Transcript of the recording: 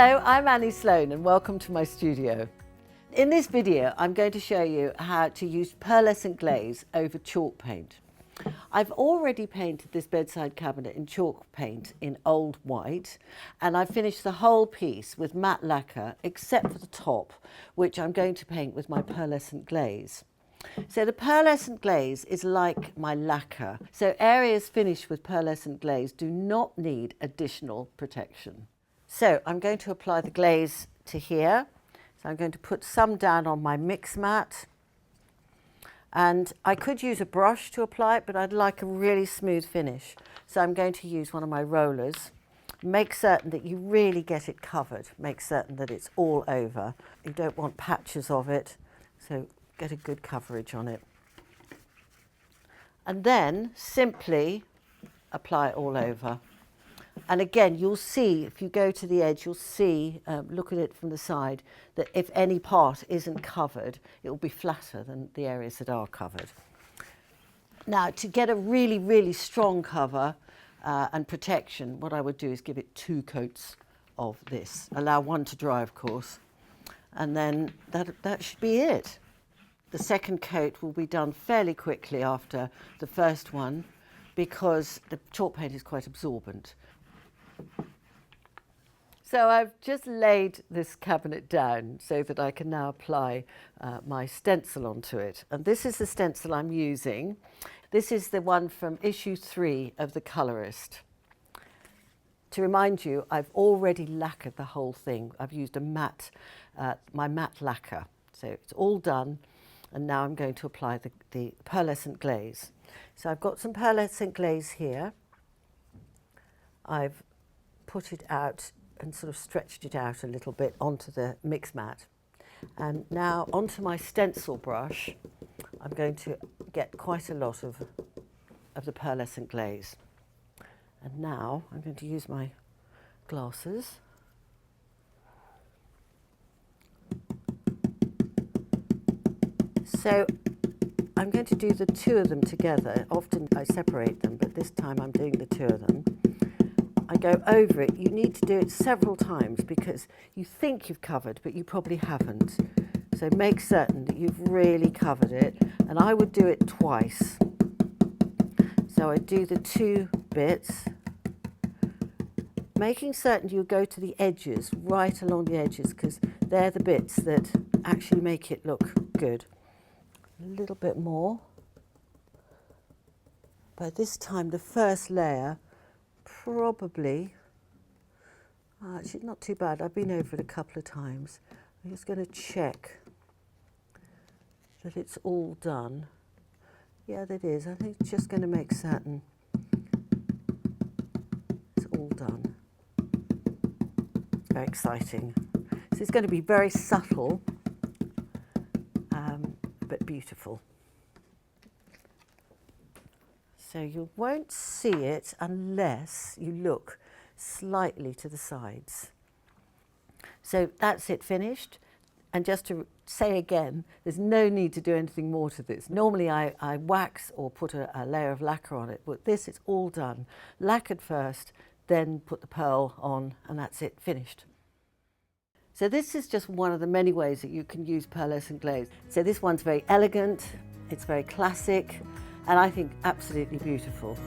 Hello, I'm Annie Sloan and welcome to my studio. In this video, I'm going to show you how to use pearlescent glaze over chalk paint. I've already painted this bedside cabinet in chalk paint in old white, and I've finished the whole piece with matte lacquer except for the top, which I'm going to paint with my pearlescent glaze. So the pearlescent glaze is like my lacquer, so areas finished with pearlescent glaze do not need additional protection. So I'm going to apply the glaze to here. So I'm going to put some down on my mix mat, and I could use a brush to apply it, but I'd like a really smooth finish. So I'm going to use one of my rollers. Make certain that you really get it covered. Make certain that it's all over. You don't want patches of it, so get a good coverage on it. And then simply apply it all over. And again, you'll see, if you go to the edge, you'll see, look at it from the side, that if any part isn't covered, it will be flatter than the areas that are covered. Now, to get a really, really strong cover and protection, what I would do is give it 2 coats of this. Allow one to dry, of course, and then that should be it. The second coat will be done fairly quickly after the first one because the chalk paint is quite absorbent. So I've just laid this cabinet down so that I can now apply my stencil onto it. And this is the stencil I'm using. This is the one from issue 3 of the Colourist. To remind you, I've already lacquered the whole thing. I've used a matte, my matte lacquer. So it's all done. And now I'm going to apply the pearlescent glaze. So I've got some pearlescent glaze here. I've put it out and sort of stretched it out a little bit onto the mix mat. And now onto my stencil brush, I'm going to get quite a lot of the pearlescent glaze. And now I'm going to use my glasses. So I'm going to do the 2 of them together. Often I separate them, but this time I'm doing the 2 of them. I go over it. You need to do it several times because you think you've covered, but you probably haven't. So make certain that you've really covered it, and I would do it twice. So I do the 2 bits, making certain you go to the edges, right along the edges, because they're the bits that actually make it look good. A little bit more. By this time, the first layer probably, actually not too bad. I've been over it a couple of times. I'm just going to check that it's all done. Yeah, that is. I think it's just going to make certain it's all done. Very exciting. So it's going to be very subtle, but beautiful. So you won't see it unless you look slightly to the sides. So that's it finished. And just to say again, there's no need to do anything more to this. Normally I wax or put a layer of lacquer on it, but this is all done. Lacquered first, then put the pearl on, and that's it, finished. So this is just one of the many ways that you can use pearlescent glaze. So this one's very elegant, it's very classic, and I think absolutely beautiful.